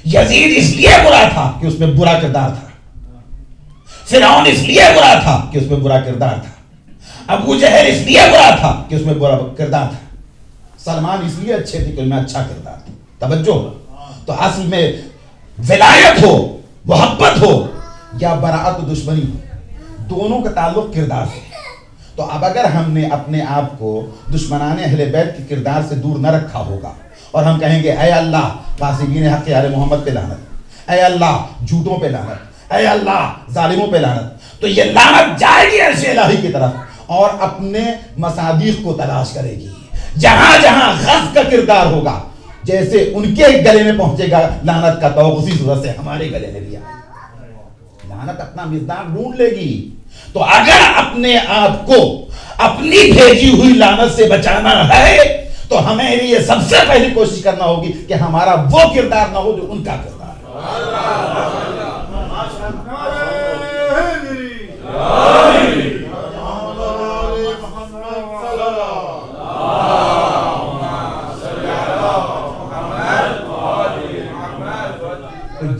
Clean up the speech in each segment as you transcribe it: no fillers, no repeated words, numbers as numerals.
یزید اس لیے برا تھا کہ اس میں برا کردار تھا، فرعون اس لیے برا تھا کہ اس میں برا کردار تھا، ابو جہل اس لیے برا تھا کہ اس میں برا کردار تھا، سلمان اس لیے اچھے تھے کہ ان میں اچھا کردار تھا. توجہ. تو اصل میں ولایت ہو، محبت ہو یا براءت و دشمنی ہو، دونوں کا تعلق کردار سے. تو اب اگر ہم نے اپنے آپ کو دشمنان اہل بیت کے کردار سے دور نہ رکھا ہوگا اور ہم کہیں گے اے اللہ فاسقین حق آل محمد پہ لعنت، اے اللہ جھوٹوں پہ لعنت، اے اللہ ظالموں پہ لعنت، تو یہ لعنت جائے گی عرش الہی کی طرف اور اپنے مصادیق کو تلاش کرے گی. جہاں جہاں غضب کا کردار ہوگا، جیسے ان کے گلے میں پہنچے گا لعنت کا تو اسی صورت سے ہمارے گلے میں بھی آئے گا. لعنت اپنا مزداق ڈھونڈ لے گی. تو اگر اپنے آپ کو اپنی بھیجی ہوئی لعنت سے بچانا ہے تو ہمیں یہ سب سے پہلی کوشش کرنا ہوگی کہ ہمارا وہ کردار نہ ہو جو ان کا کردار ہے.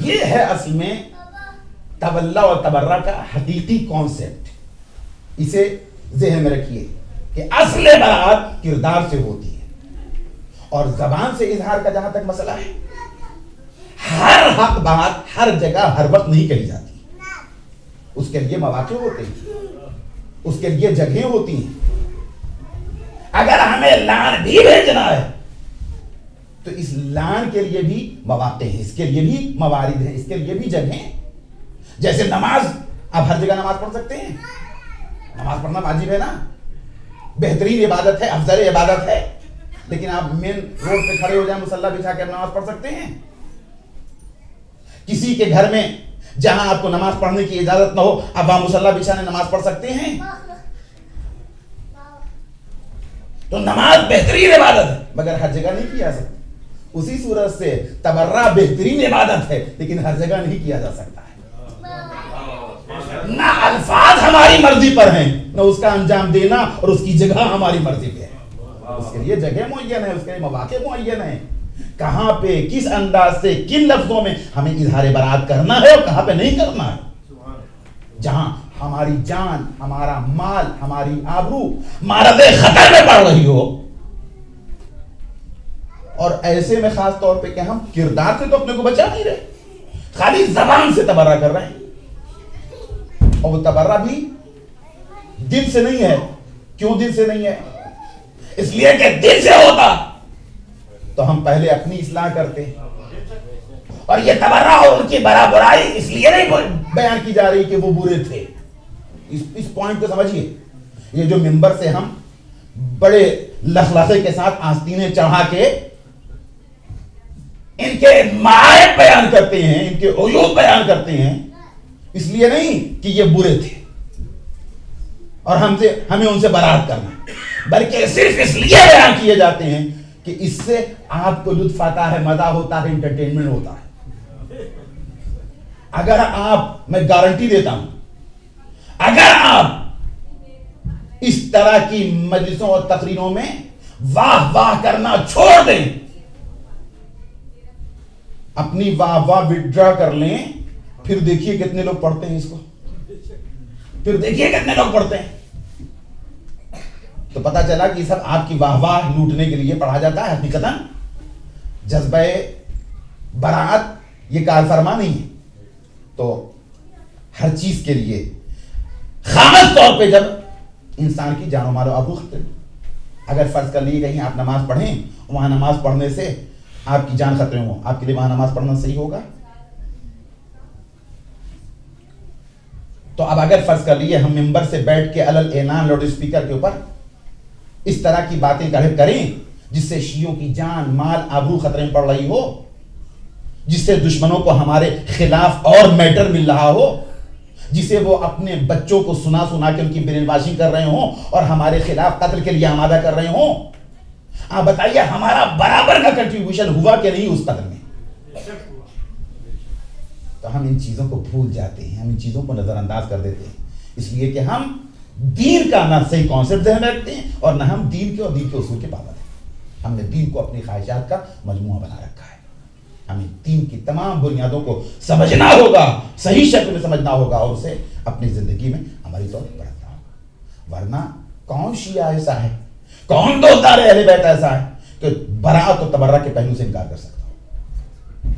یہ ہے اصل میں تولا و تبرہ کا حقیقی کانسیپٹ. اسے ذہن میں رکھیے کہ اصل برات کردار سے ہوتی ہے. اور زبان سے اظہار کا جہاں تک مسئلہ ہے، ہر حق بات ہر جگہ ہر وقت نہیں کہی جاتی. اس کے لیے مواقع ہوتے ہیں، اس کے لیے جگہیں ہوتی ہیں. اگر ہمیں لان بھی بھیجنا ہے تو اس لان کے لیے بھی مواقع ہیں، اس کے لیے بھی موارد ہیں، اس کے لیے بھی جگہیں. جیسے نماز، آپ ہر جگہ نماز پڑھ سکتے ہیں. نماز پڑھنا واجب ہے نا، بہترین عبادت ہے، افضل عبادت ہے. لیکن آپ مین روڈ پہ کھڑے ہو جائیں مصلی بچھا کے نماز پڑھ سکتے ہیں. کسی کے گھر میں جہاں آپ کو نماز پڑھنے کی اجازت نہ ہو، آپ وہاں مصلی بچھانے نماز پڑھ سکتے ہیں. تو نماز بہترین عبادت ہے مگر ہر جگہ نہیں کیا سکتے. اسی صورت سے تبرہ بہترین عبادت ہے لیکن ہر جگہ نہیں کیا جا سکتا ہے. نہ الفاظ ہماری مرضی پر ہیں، نہ اس کا انجام دینا اور اس کی جگہ ہماری مرضی پہ ہے. اس کے لیے جگہ معین ہے، اس کے لیے مواقع معین ہیں. کہاں پہ کس انداز سے کن لفظوں میں ہمیں اظہار برات کرنا ہے اور کہاں پہ نہیں کرنا ہے. جہاں ہماری جان، ہمارا مال، ہماری آبرو مارد خطر میں پڑ رہی ہو، اور ایسے میں خاص طور پہ کہ ہم کردار سے تو اپنے کو بچا نہیں رہے، خالی زبان سے تبرہ کر رہے ہیں. اور وہ تبرہ بھی دل سے نہیں ہے. کیوں دل سے نہیں ہے؟ اس لیے کہ دل سے ہوتا تو ہم پہلے اپنی اصلاح کرتے. اور یہ تبرہ اور ان کی برائی اس لیے نہیں بیان کی جا رہی کہ وہ برے تھے. اس پوائنٹ کو سمجھیے. یہ جو منبر سے ہم بڑے لخلخے کے ساتھ آستینیں چڑھا کے ان کے معائب بیان کرتے ہیں، ان کے عیوب بیان کرتے ہیں، اس لیے نہیں کہ یہ برے تھے اور ہمیں ان سے برات کرنا، بلکہ صرف اس لیے بیان کیے جاتے ہیں کہ اس سے آپ کو لطف آتا ہے، مزہ ہوتا ہے، انٹرٹینمنٹ ہوتا ہے. اگر آپ، میں گارنٹی دیتا ہوں، اگر آپ اس طرح کی مجلسوں اور تقریروں میں واہ واہ کرنا چھوڑ دیں، اپنی واہ واہ وڈرا کر لیں، پھر دیکھیے کتنے لوگ پڑھتے ہیں اس کو، پھر دیکھیے کتنے لوگ پڑھتے ہیں. تو پتہ چلا کہ سب آپ کی واہ واہ لوٹنے کے لیے پڑھا جاتا ہے. حقیقتاً جذبہ برات یہ کار فرما نہیں ہے. تو ہر چیز کے لیے خاص طور پہ جب انسان کی جان و مال و آبرو خطرے، اگر فرض کر لیے کہیں آپ نماز پڑھیں، وہاں نماز پڑھنے سے آپ کی جان خطرے ہوں، آپ کے لیے وہاں نماز پڑھنا صحیح ہوگا؟ تو اب اگر فرض کر لیے ہم ممبر سے بیٹھ کے علل اعلان لاؤڈ اسپیکر کے اوپر اس طرح کی باتیں کریں جس سے شیعوں کی جان، مال، آبرو خطرے میں پڑ رہی ہو، جس سے دشمنوں کو ہمارے خلاف اور میٹر مل رہا ہو، جسے وہ اپنے بچوں کو سنا کے ان کی برین واشنگ کر رہے ہوں اور ہمارے خلاف قتل کے لیے آمادہ کر رہے ہوں، آپ بتائیے ہمارا برابر کا کنٹریبیوشن ہوا کہ نہیں اس قتل میں؟ تو ہم ان چیزوں کو بھول جاتے ہیں، ہم ان چیزوں کو نظر انداز کر دیتے ہیں، اس لیے کہ ہم دین کا نہ صحیح کانسیپٹ ذہن میں رکھتے ہیں اور نہ ہم دین کے اور دین کے اصول کے پابند ہیں. ہم نے دین کو اپنی خواہشات کا مجموعہ بنا رکھا ہے. ہمیں دین کی تمام بنیادوں کو سمجھنا ہوگا, صحیح شکل میں سمجھنا ہوگا, اور اسے اپنی زندگی میں عملی طور پر برتنا ہوگا. ورنہ کون شیعہ ایسا ہے, کون دوستدار اہل بیت ایسا ہے کہ برات و تبرہ کے پہلو سے انکار کر سکتا ہو؟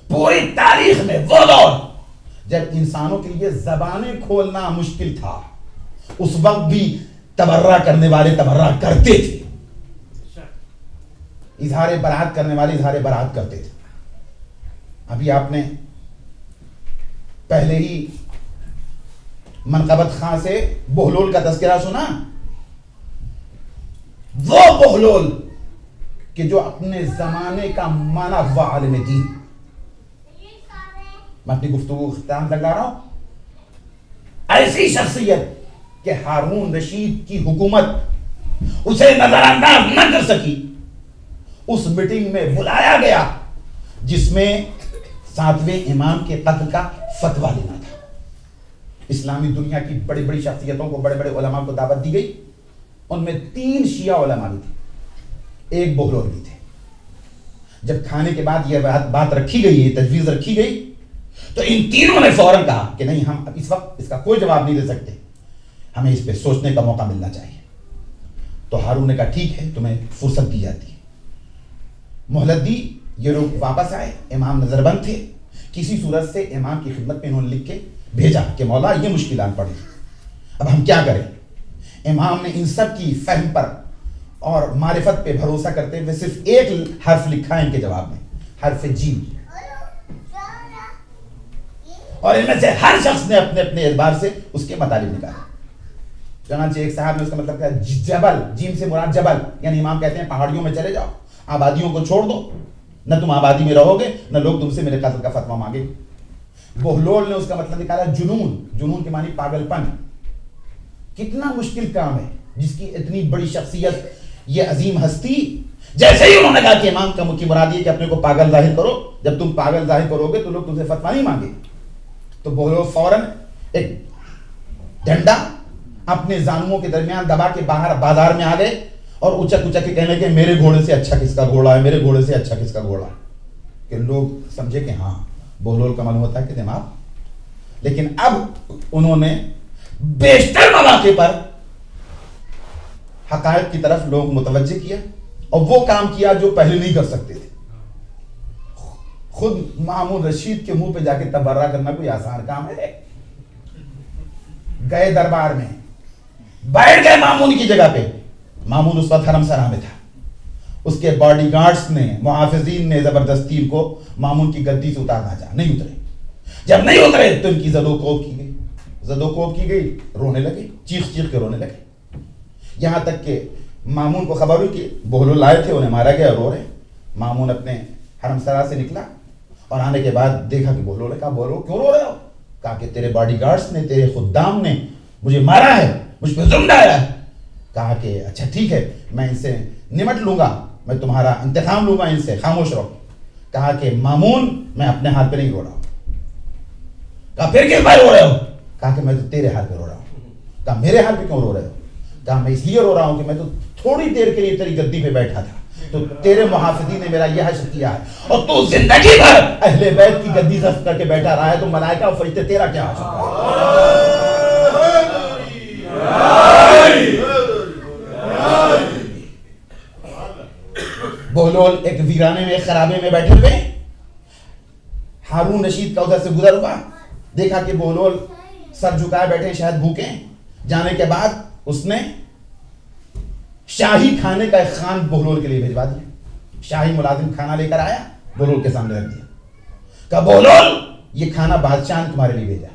پوری تاریخ میں وہ دور جب انسانوں کے لیے زبانیں کھولنا مشکل تھا, اس وقت بھی تبرہ کرنے والے تبرہ کرتے تھے, اظہار برات کرنے والے اظہار برات کرتے تھے. ابھی آپ نے پہلے ہی منقبت خان سے بہلول کا تذکرہ سنا. وہ بہلول کہ جو اپنے زمانے کا مانا ہوا عالم دین. میں اپنی گفتگو اختتام تک لا رہا ہوں. ایسی شخصیت کہ ہارون رشید کی حکومت اسے نظر انداز نہ کر سکی. اس میٹنگ میں بلایا گیا جس میں 7ویں امام کے قتل کا فتویٰ لینا تھا. اسلامی دنیا کی بڑی بڑی شخصیتوں کو, بڑے بڑے علماء کو دعوت دی گئی. ان میں 3 شیعہ علماء بھی تھے, ایک بہلول بھی تھے. جب کھانے کے بعد یہ بات رکھی گئی, یہ تجویز رکھی گئی, تو ان تینوں نے فوراً کہا کہ نہیں, ہم اس وقت اس کا کوئی جواب نہیں دے سکتے, ہمیں اس پہ سوچنے کا موقع ملنا چاہیے. تو ہارون نے کہا ٹھیک ہے, تمہیں فرصت دی جاتی ہے, مہلت دی. یہ لوگ واپس آئے, امام نظر بند تھے. کسی صورت سے امام کی خدمت میں انہوں نے لکھ کے بھیجا کہ مولا یہ مشکلات پڑی, اب ہم کیا کریں. امام نے ان سب کی فہم پر اور معرفت پہ بھروسہ کرتے ہوئے صرف ایک حرف لکھا ہے ان کے جواب میں, حرف جیم. اور ان میں سے ہر شخص نے اپنے اپنے اعتبار سے اس کے مطالب نکالے. چنانچہ ایک صاحب نے اس کا مطلب کہا جبل, جیم سے مراد جبل, یعنی امام کہتے ہیں پہاڑیوں میں چلے جاؤ, آبادیوں کو چھوڑ دو, نہ تم آبادی میں رہو گے نہ لوگ تم سے میرے قتل کا فتویٰ مانگیں گے. بہلول نے اس کا مطلب نکالا جنون, جنون کے معنی پاگل پن. کتنا مشکل کام ہے جس کی اتنی بڑی شخصیت, یہ عظیم ہستی, جیسے ہی انہوں نے کہا کہ امام کا کی مراد یہ کہ اپنے کو پاگل ظاہر کرو, جب تم پاگل ظاہر کرو گے تو لوگ تم سے فتویٰ نہیں مانگے. تو بہلول فوراً ایک ڈنڈا اپنے زانوؤں کے درمیان دبا کے باہر بازار میں آ گئے اور اچک اچک کے کہنے لگے میرے گھوڑے سے اچھا کس کا گھوڑا ہے, میرے گھوڑے سے اچھا کس کا گھوڑا ہے. کہ لوگ سمجھے کہ ہاں بہلول کا معلوم ہوتا ہے کہ دماغ. لیکن اب انہوں نے بیشتر مواقع پر حقائق کی طرف لوگ متوجہ کیا اور وہ کام کیا جو پہلے نہیں کر سکتے تھے. خود مامون رشید کے منہ پہ جا کے تبرہ کرنا کوئی آسان کام ہے؟ گئے دربار میں, بیٹھ گئے مامون کی جگہ پہ. مامون اس وقت حرم سرا میں تھا. اس کے باڈی گارڈز نے, محافظین نے زبردستی ان کو مامون کی گدی سے اتارنا چاہا, نہیں اترے. جب نہیں اترے تو ان کی زد و کوب کی گئی, زد و کوب کی گئی, رونے لگے, چیخ چیخ کے رونے لگے. یہاں تک کہ مامون کو خبر ہوئی کہ بہلول آئے تھے, انہیں مارا گیا, رو رہے. مامون اپنے حرم سرا سے نکلا اور آنے کے بعد دیکھا کہ بہلول نے کہا بولو کیوں رو رہے ہو؟ کہا کہ تیرے باڈی گارڈز نے, تیرے خدام نے مجھے مارا ہے, مجھ پہ ظلم ڈایا ہے. کہا کہ اچھا ٹھیک ہے, میں ان سے نمٹ لوں گا, میں تمہارا انتقام لوں گا ان سے, خاموش رہو. کہا کہ مامون میں اپنے ہاتھ پہ نہیں رو رہا ہوں. کہا پھر کس بھائی رو رہے ہو؟ کہا کہ میں تو تیرے ہاتھ پہ رو رہا ہوں. کہا میرے ہاتھ پہ کیوں رو رہے ہو؟ کہا میں اس لیے رو رہا ہوں کہ میں تو تھوڑی دیر کے لیے تیری گدی پہ بیٹھا تھا, تو تیرے محافظین نے میرا یہ حشر کیا ہے, اور تو زندگی بھر اہل بیت کی گدی غصب کر کے بیٹھا رہا ہے, تو ملائکہ اور فرشتے تیرا کیا حشر کریں؟ بہلول ایک ویرانے میں, ایک خرابے میں بیٹھے ہوئے. ہارون رشید کا ادھر سے گزر ہوا, دیکھا کہ بہلول سر جھکائے بیٹھے, شاید بھوکے. جانے کے بعد اس نے شاہی کھانے کا ایک خوان بہلول کے لیے بھیجوا دیا. شاہی ملازم کھانا لے کر آیا, بہلول کے سامنے رکھ دیا. کہا بہلول یہ کھانا بادشاہ نے تمہارے لیے بھیجا.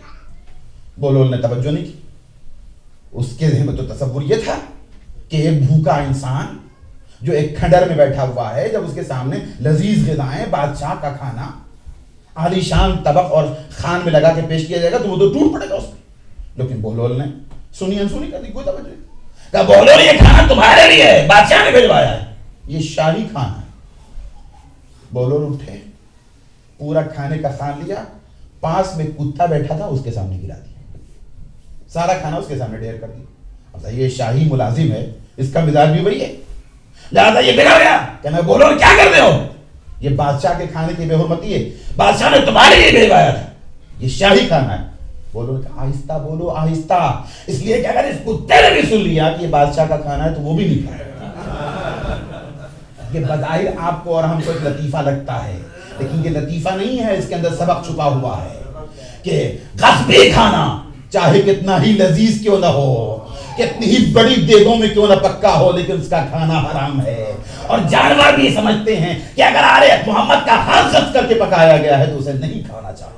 بہلول نے توجہ نہیں کی. اس کے ذہن میں تو تصور یہ تھا کہ ایک بھوکا انسان جو ایک کھنڈر میں بیٹھا ہوا ہے, جب اس کے سامنے لذیذ غذائیں, بادشاہ کا کھانا عالی شان طبق اور خان میں لگا کے پیش کیا جائے گا تو وہ تو ٹوٹ پڑے گا اس میں. لیکن بہلول نے سنی انسنی کر دی, کوئی توجہ نہیں. کہا بہلول یہ کھانا تمہارے لیے ہے, بادشاہ نے بھیجوایا ہے, یہ شاہی کھانا ہے. بہلول اٹھے, پورا کھانے کا خوان لیا, پاس میں کتا بیٹھا تھا اس کے سامنے گرا دیا, سارا کھانا اس کے سامنے ڈھیر کر دیا. اب یہ شاہی ملازم ہے, اس کا مزاج بھی وہی ہے. لہٰذا یہ بگڑ گیا کہ میں بولو کیا کر رہے ہو، یہ بادشاہ کے کھانے کی بے حرمتی ہے، بادشاہ نے تمہارے لیے بھیجوایا تھا، یہ شاہی کھانا ہے۔ بولو کہ آہستہ بولو، آہستہ، اس لیے کہ اگر اس کتے نے بھی سن لیا کہ یہ بادشاہ کا کھانا ہے تو وہ بھی نہیں کھائے گا۔ یہ بظاہر آپ کو اور ہم کو ایک لطیفہ لگتا ہے، لیکن یہ لطیفہ نہیں ہے، اس کے اندر سبق چھپا ہوا ہے کہ غصبی کھانا چاہے کتنا ہی لذیذ کیوں نہ ہو، کتنی ہی بڑی دیگوں میں کیوں نہ پکا ہو، لیکن اس کا کھانا حرام ہے۔ اور جانور بھی سمجھتے ہیں کہ اگر آرے محمد کا ہر شخص کر کے پکایا گیا ہے تو اسے نہیں کھانا چاہیے۔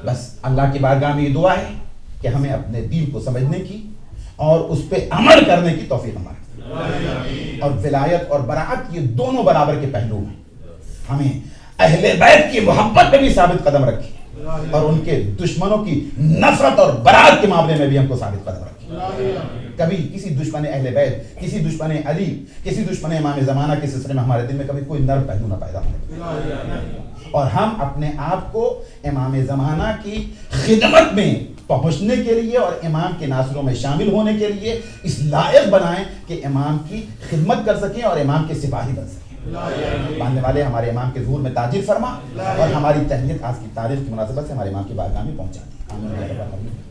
بس اللہ کی بارگاہ میں یہ دعا ہے کہ ہمیں اپنے دین کو سمجھنے کی اور اس پہ عمل کرنے کی توفیق ہمارے، اور ولایت اور براعت یہ دونوں برابر کے پہلو ہیں۔ ہمیں اہل بیت کی محبت پہ بھی ثابت قدم رکھیں اور ان کے دشمنوں کی نفرت اور براعت کے معاملے میں بھی ہم کو ثابت قدم رکھیں۔ کبھی کسی دشمن اہل بیت، کسی دشمن علی، کسی دشمن امام زمانہ کے سلسلے میں ہمارے دل میں کبھی کوئی نر پہلو نہ پیدا ہونے، اور ہم اپنے آپ کو امام زمانہ کی خدمت میں پہنچنے کے لیے اور امام کے ناصروں میں شامل ہونے کے لیے اس لائق بنائیں کہ امام کی خدمت کر سکیں اور امام کے سپاہی بن سکیں۔ ماننے والے ہمارے امام کے ظہور میں تاجر فرما اور ہماری تہنیت آج کی تاریخ کی مناسبت سے ہمارے امام کی بارگاہ میں پہنچا دی۔ آمین۔